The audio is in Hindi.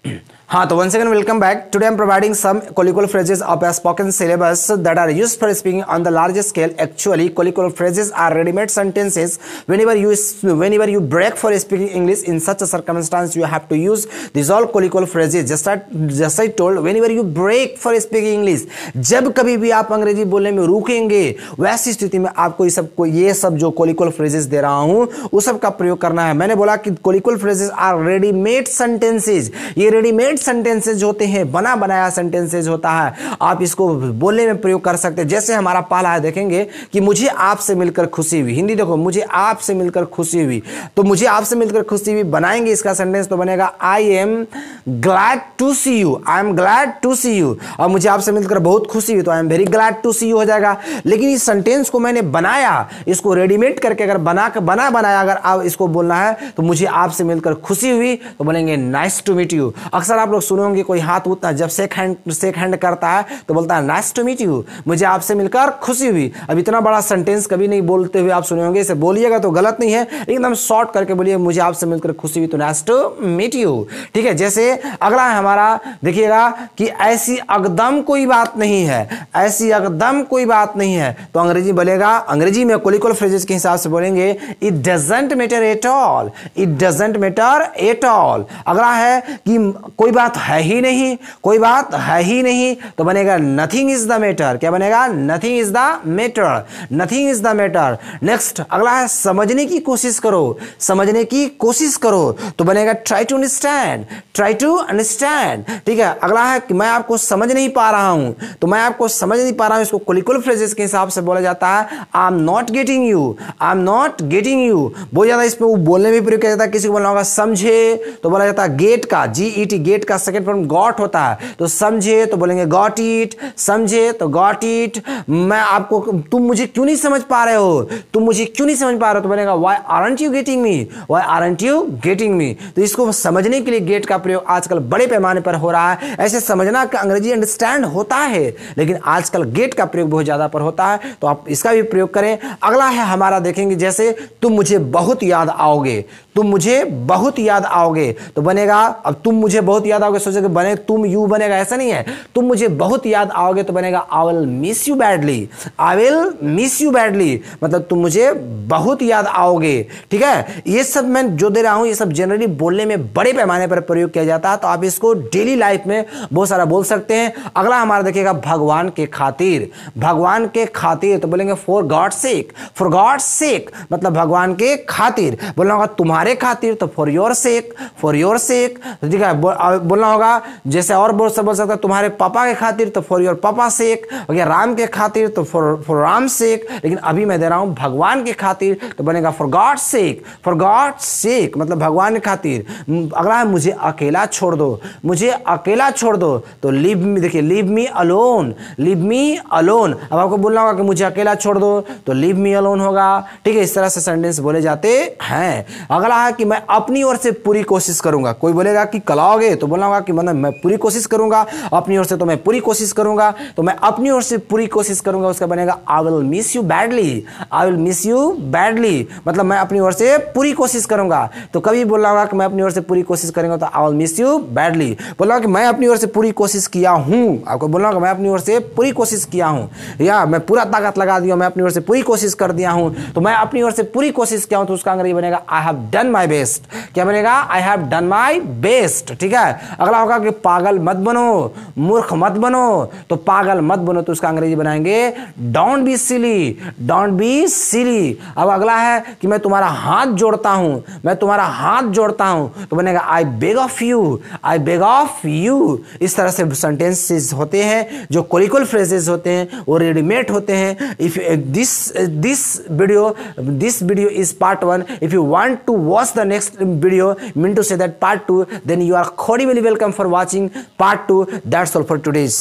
हाँ, तो once again welcome back. Today I'm providing some colloquial phrases of a spoken syllabus that are used for speaking on the larger scale. Actually, colloquial phrases are ready-made sentences. Whenever you break for speaking English in such a circumstance, you have to use these all colloquial phrases. Just I told, whenever you break for speaking English, जब कभी भी आप अंग्रेजी बोलने में रुकेंगे, वैसी स्थिति में आपको ये सब जो colloquial phrases दे रहा हूँ, उस सब का प्रयोग करना है. मैंने बोला कि colloquial phrases are ready-made sentences. ये रेडीमेड सेंटेंसेज होते हैं, बना बनाया सेंटेंसेज होता है. आप इसको बोलने में प्रयोग कर सकते हैं. जैसे हमारा पहला है, देखेंगे कि मुझे आपसे मिलकर खुशी हुई. हिंदी देखो, मुझे आपसे मिलकर खुशी हुई. तो मुझे आपसे मिलकर खुशी हुई बनाएंगे इसका सेंटेंस तो बनेगा I am glad to see you. I am glad to see you. और मुझे आपसे मिलकर बहुत खुशी हुई तो I am very glad to see you हो जाएगा. लेकिन इस सेंटेंस को मैंने बनाया, इसको रेडीमेड करके अगर बनाया अगर आप इसको बोलना है तो मुझे आपसे मिलकर खुशी हुई तो बोलेंगे नाइस टू मीट यू. अक्सर आप लोग सुनोगे कोई हाथ उठता जब शेक हैंड करता है तो बोलता है नाइस टू मीट यू, मुझे आपसे मिलकर खुशी हुई. अब इतना बड़ा सेंटेंस कभी नहीं बोलते हुए आप सुने होंगे. इसे बोलिएगा तो गलत नहीं है, एकदम शॉर्ट करके बोलिए मुझे आपसे मिलकर खुशी हुई तो नाइस टू मीट यू. ठीक है. जैसे अगला है हमारा, देखिएगा कि ऐसी एकदम कोई बात नहीं है. ऐसी एकदम कोई बात नहीं है तो अंग्रेजी बोलेगा, अंग्रेजी में कोलिकल फ्रेजेस के हिसाब से बोलेंगे it doesn't matter at all. It doesn't matter at all. अगला है कि कोई बात है ही नहीं, कोई बात है ही नहीं तो बनेगा नथिंग इज द मैटर. क्या बनेगा? Nothing is the matter. Nothing is the matter. Next अगला है समझने की कोशिश करो. समझने की कोशिश करो तो बनेगा try to understand. Try to understand. ठीक है. अगला है कि मैं आपको समझ नहीं पा रहा हूं तो मैं आपको समझ नहीं पा रहा हूं, इसको कोलिकल फ्रेजेस के हिसाब से बोला जाता है I am not getting you. I am not getting you. बहुत ज्यादा इस पे वो बोलने में प्रयोग किया जाता है. किसी को बोलना होगा समझे तो बोला जाता है गेट का, GET, गेट का सेकंड फॉर्म गॉट होता है. तो समझे तो बोलेंगे गॉट इट. समझे तो गॉट इट. मैं आपको, तुम मुझे क्यों नहीं समझ पा रहे हो, तुम मुझे क्यों नहीं समझ पा रहे हो तो बनेगा why aren't you getting me. Why aren't you getting me. तो इसको समझने के लिए गेट का प्रयोग आजकल बड़े पैमाने पर हो रहा है. ऐसे समझना का अंग्रेजी अंडरस्टैंड होता है लेकिन आजकल गेट का प्रयोग बहुत ज्यादा पर होता है तो आप इसका भी प्रयोग करें. अगला है हमारा, देखेंगे जैसे तुम मुझे बहुत याद आओगे. तुम मुझे बहुत याद आओगे तो बनेगा, अब तुम मुझे बहुत याद आओगे सोचेगे बने तुम यू बनेगा, ऐसा नहीं है. तुम मुझे बहुत याद आओगे तो बनेगा I will miss you badly. I will miss you badly मतलब तुम मुझे बहुत याद आओगे. ठीक है. ये सब मैं जो दे रहा हूं ये सब जनरली बोलने में बड़े पैमाने पर प्रयोग किया जाता है तो आप इसको डेली लाइफ में बहुत सारा बोल सकते हैं. अगला हमारा देखिएगा भगवान के खातिर. भगवान के खातिर तो बोलेंगे for God sake. For God sake मतलब भगवान के खातिर. बोलना होगा तुम्हारे खातिर तो for your sake. For your sake. ठीक है. बोलना होगा जैसे और बोल सकता तुम्हारे पापा के खातिर तो फॉर योर पापा सेक. राम के खातिर तो फॉर राम सेक. लेकिन अभी मैं दे रहा हूं भगवान के खातिर तो बनेगा for God sake. For God sake मतलब भगवान के खातिर. अगला है मुझे अकेला छोड़ दो. मुझे अकेला छोड़ दो तो लीव मी. देखिए leave me alone. Leave me alone. अब आपको बोलना होगा कि मुझे अकेला छोड़ दो तो लीव मी अलोन होगा. ठीक है. इस तरह से सेंटेंस बोले जाते हैं. अगला है कि मैं अपनी ओर से पूरी कोशिश करूंगा. कोई बोलेगा कि कल आओगे तो बोलना होगा कि मतलब मैं पूरी कोशिश करूंगा. अपनी ओर से तो मैं पूरी कोशिश करूंगा तो मैं अपनी ओर से पूरी कोशिश करूंगा उसका बनेगा I will miss you badly. I will miss you badly मतलब मैं अपनी ओर से पूरी कोशिश करूंगा. तो कभी बोलना होगा कि मैं अपनी ओर से पूरी कोशिश करूंगा तो I will miss you badly. बोलना कि मैं अपनी ओर से पूरी कोशिश किया हूं. आपको बोलना होगा मैं अपनी ओर से पूरी कोशिश किया हूं या मैं पूरा ताकत लगा दिया, मैं अपनी ओर से पूरी कोशिश कर दिया हूं तो मैं अपनी ओर से पूरी कोशिश किया हूं तो उसका अंग्रेजी बनेगा I have done my best. क्या बनेगा? I have done my best. ठीक है. अगला होगा कि पागल मत बनो, मूर्ख मत बनो तो पागल मत बनो तो उसका अंग्रेजी बनाएंगे don't be silly. Don't be silly. अब अगला है कि मैं तुम्हारा हाथ जोड़ता हूं. मैं तुम्हारा हाथ जोड़ता हूं तो बनेगा I beg of you. I beg of you. इस तरह से सेंटेंसेस होते हैं जो कोलिकल फ्रेजेस होते हैं वो रेडीमेड होते हैं. If this video is part 1. If you want to watch the next video, mean to say that part 2, then you are cordially welcome for watching part 2. That's all for today's.